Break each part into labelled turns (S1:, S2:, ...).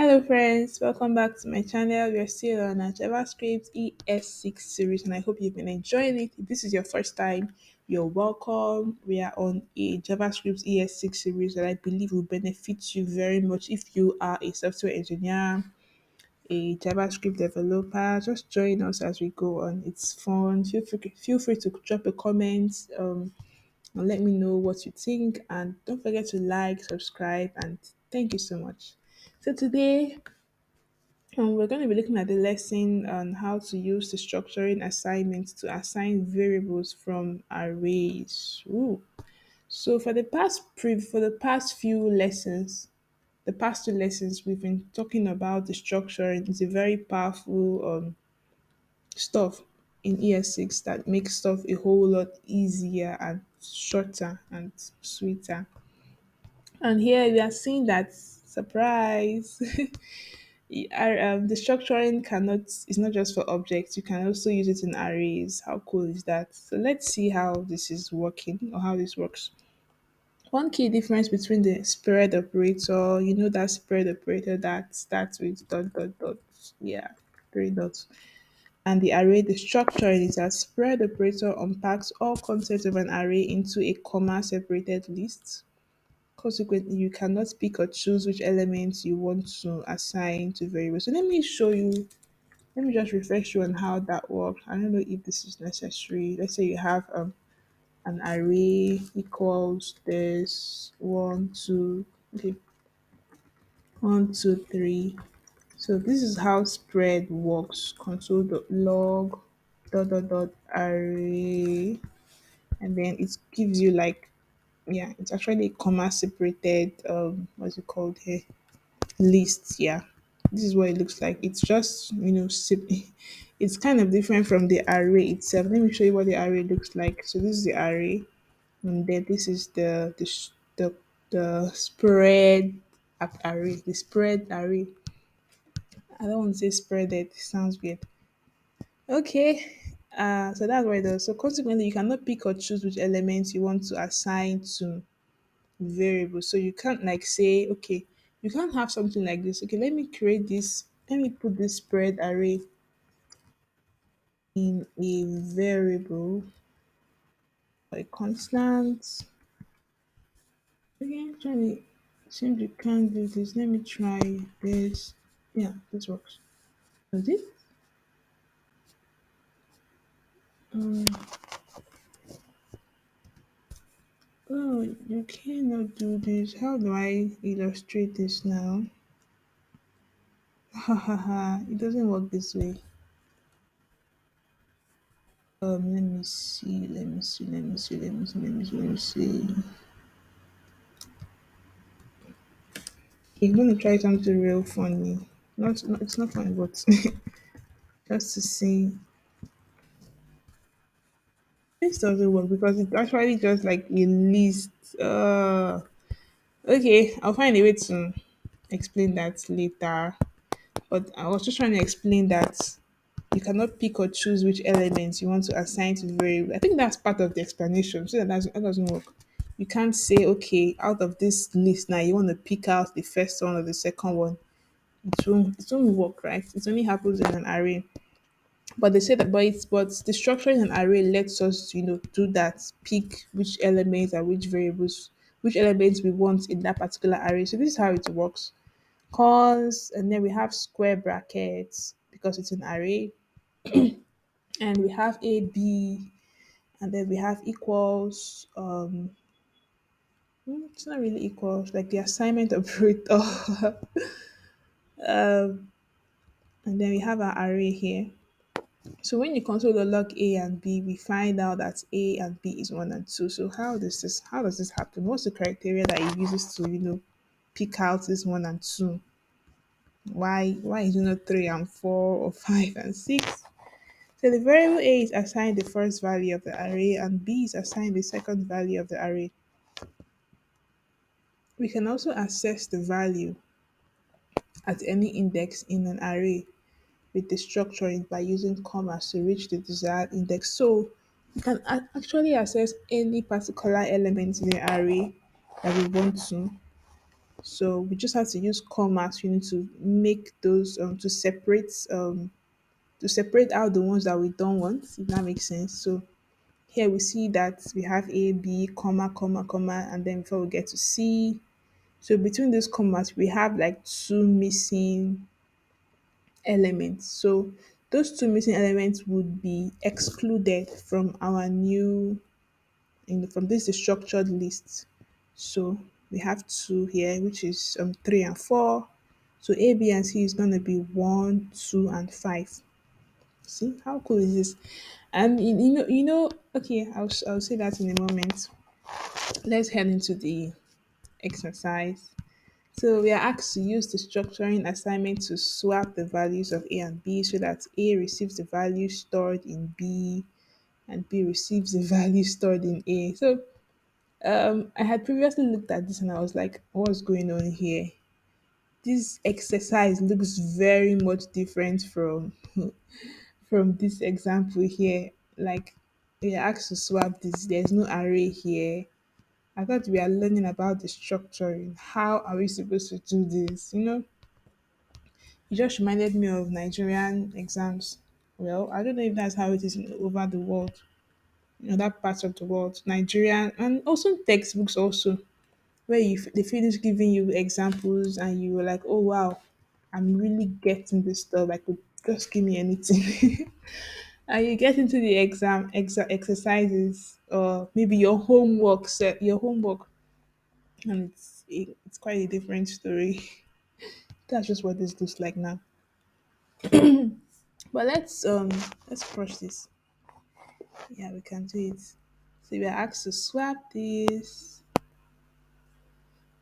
S1: Hello friends, welcome back to my channel. We're still on our JavaScript ES6 series and I hope you've been enjoying it. If this is your first time, you're welcome. We are on a JavaScript ES6 series that I believe will benefit you very much if you are a software engineer, a JavaScript developer. Just join us as we go on. It's fun. Feel free to drop a comment and let me know what you think, and don't forget to like, subscribe, and thank you so much. So today we're going to be looking at the lesson on how to use the structuring assignments to assign variables from arrays. Ooh. So for the past few lessons, the past two lessons, we've been talking about the structuring. It's a very powerful stuff in ES6 that makes stuff a whole lot easier and shorter and sweeter. And here we are seeing that surprise. The structuring cannot is not just for objects. You can also use it in arrays. How cool is that? So let's see how this is working or how this works. One key difference between the spread operator, you know that spread operator that starts with dot dot dot, yeah, three dots, and the array, the structuring is that spread operator unpacks all contents of an array into a comma separated list. Consequently, you cannot pick or choose which elements you want to assign to variables. So let me show you, let me just refresh you on how that works. I don't know if this is necessary. Let's say you have an array equals this one, two, okay, one, two, three. So this is how spread works. Console.log dot dot dot array, and then it gives you like, yeah, it's actually a comma separated what's it called here, list. Yeah, this is what it looks like. It's just, it's kind of different from the array itself. Let me show you what the array looks like. So this is the array, and then this is the spread array, the spread array. I don't want to say spread, it sounds weird. Okay. So that's what it does. So consequently, you cannot pick or choose which elements you want to assign to variable. So you can't like say, okay, you can't have something like this. Okay, let me create this. Let me put this spread array in a variable, a constant. Okay, actually, seems you can't do this. Let me try this. Yeah, this works. Does it? Um, oh, you cannot do this. How do I illustrate this now? Ha ha ha! It doesn't work this way. Let me see. Let me see. Let me see. Let me see. Let me see. Let me see. You're gonna try something real funny. Not it's not funny, but just to see. This doesn't work because it's actually just like a list. Okay, I'll find a way to explain that later. But I was just trying to explain that you cannot pick or choose which elements you want to assign to variable. I think that's part of the explanation. So that doesn't work. You can't say, okay, out of this list now, you want to pick out the first one or the second one. It won't work, right? It only happens in an array. But they say that, but the structure in an array lets us, do that. Pick which elements and which variables, which elements we want in that particular array. So this is how it works. Cons, and then we have square brackets because it's an array, and we have a b, and then we have equals. It's not really equals, like the assignment operator, and then we have our array here. So when you console the log A and B, we find out that A and B is one and two. So how does this happen? What's the criteria that it uses to, pick out this one and two? Why is it not three and four or five and six? So the variable A is assigned the first value of the array and B is assigned the second value of the array. We can also access the value at any index in an array with the structuring by using commas to reach the desired index. So we can actually access any particular element in the array that we want to. So we just have to use commas, to make those to separate out the ones that we don't want, if that makes sense. So here we see that we have A, B, comma, comma, comma, and then before we get to C. So between those commas, we have like two missing elements. So those two missing elements would be excluded from our new from this structured list. So we have two here, which is 3 and 4. So A, B, and C is going to be 1, 2, and 5. See how cool is this? And okay, I'll say that in a moment. Let's head into the exercise. So we are asked to use the structuring assignment to swap the values of A and B so that A receives the value stored in B and B receives the value stored in A. So I had previously looked at this and I was like, what's going on here? This exercise looks very much different from this example here. Like we are asked to swap this. There's no array here. I thought we are learning about the structuring. How are we supposed to do this? It just reminded me of Nigerian exams. Well, I don't know if that's how it is over the world, that part of the world, Nigerian, and also textbooks also, where they finish giving you examples and you were like, oh wow, I'm really getting this stuff. I could just give me anything. And you get into the exercises or maybe your homework set your homework, and it's quite a different story. That's just what this looks like now. But let's crush this. Yeah, we can do it. So we are asked to swap this,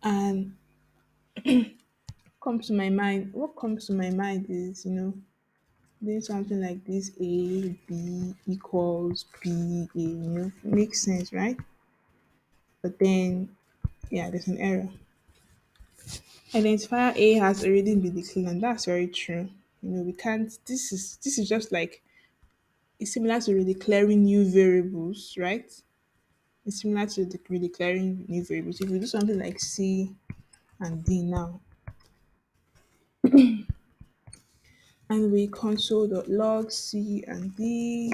S1: and what comes to my mind is, doing something like this: A B equals B A, makes sense, right? But then, yeah, there's an error. Identifier A has already been declared, and that's very true. We can't. This is just like, it's similar to redeclaring new variables, right? It's similar to redeclaring new variables. If we do something like C and D now, and we console.log C and D,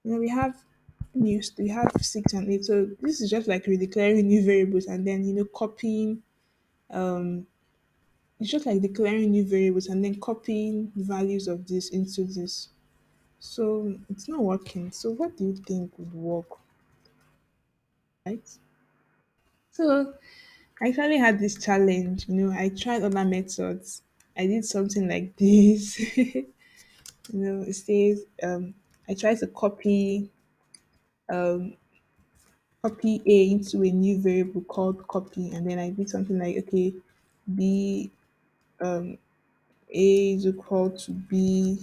S1: we have we have 6 and 8. So this is just like redeclaring new variables and then copying. It's just like declaring new variables and then copying the values of this into this. So it's not working. So what do you think would work, right? So I actually had this challenge. I tried other methods. I did something like this. It says I tried to copy A into a new variable called copy, and then I did something like, okay, B A is equal to B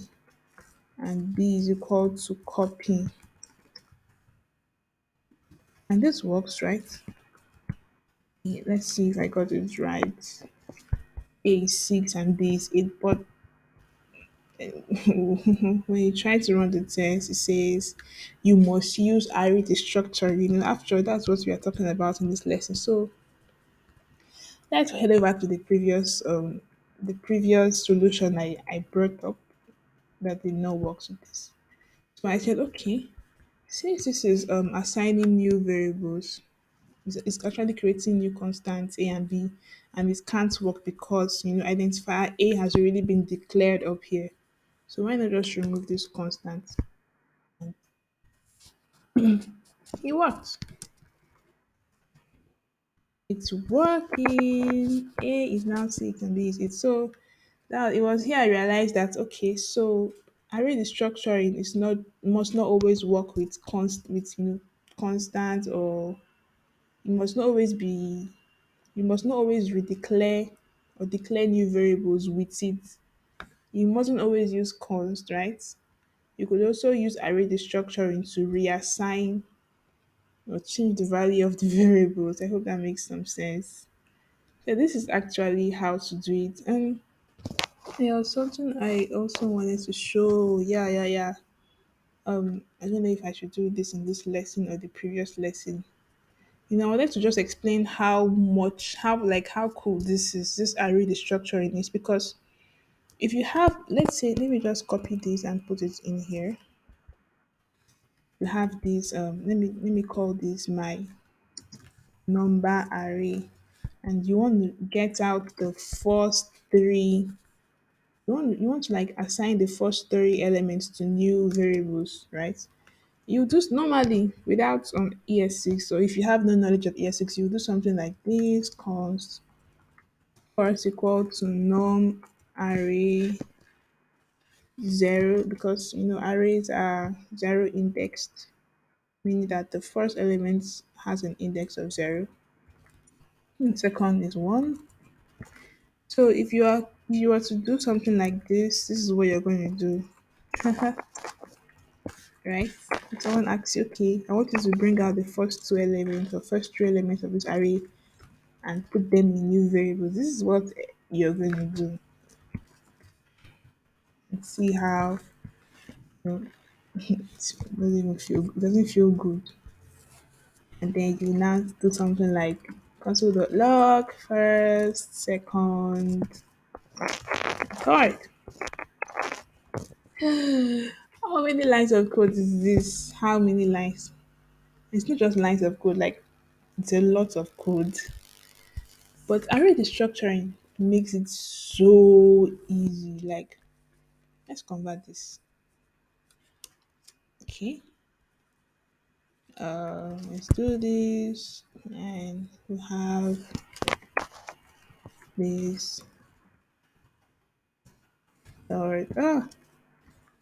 S1: and B is equal to copy. And this works, right? Let's see if I got it right. A is 6 and B is 8, but when you try to run the test, it says you must use array structure. After all, that's what we are talking about in this lesson. So let's head over to the previous solution I brought up that did not work with this. So I said, okay, since this is assigning new variables, it's actually creating new constants A and B, and it can't work because identifier A has already been declared up here. So why not just remove this constant? It worked. It's working. A is now 6 and B is 8. So now it was here I realized that, okay, so array structuring is not must not always work with constant, or it must not always be you must not always redeclare or declare new variables with it. You mustn't always use const, right? You could also use array destructuring to reassign or change the value of the variables. I hope that makes some sense. So this is actually how to do it. And there was something I also wanted to show. Yeah, yeah, yeah. I don't know if I should do this in this lesson or the previous lesson. I wanted to just explain how cool this array destructuring is, because if you have, let's say, let me just copy this and put it in here. You have this, let me call this my number array, and you want to get out the first three. You want to like assign the first three elements to new variables, right? You do normally without ES6. So if you have no knowledge of ES6, you do something like this: const first equal to num array zero, because arrays are zero indexed, meaning that the first element has an index of zero, and second is one. So if you are to do something like this is what you're going to do. Right? If someone asks you, okay, I want you to bring out the first two elements or first three elements of this array and put them in new variables. This is what you're going to do, and see how it doesn't feel good. And then you now do something like console.log first, second, third. How many lines of code is this? How many lines? It's not just lines of code, like it's a lot of code. But array destructuring makes it so easy. Like, let's convert this. Okay. Let's do this. And we have this. Or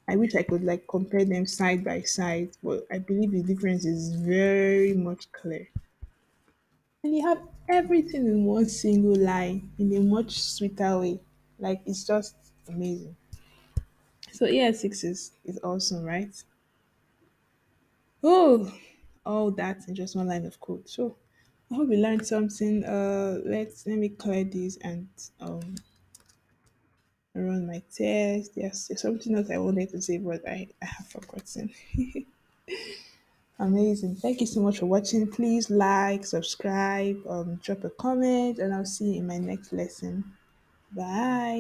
S1: I wish I could like compare them side by side, but I believe the difference is very much clear. And you have everything in one single line in a much sweeter way. Like, it's just amazing. So ES6 is awesome, right? Oh, all that in just one line of code. So I hope you learned something. Let me clear this and run my test. Yes, there's something else I wanted to say, but I have forgotten. Amazing. Thank you so much for watching. Please like, subscribe, drop a comment, and I'll see you in my next lesson. Bye.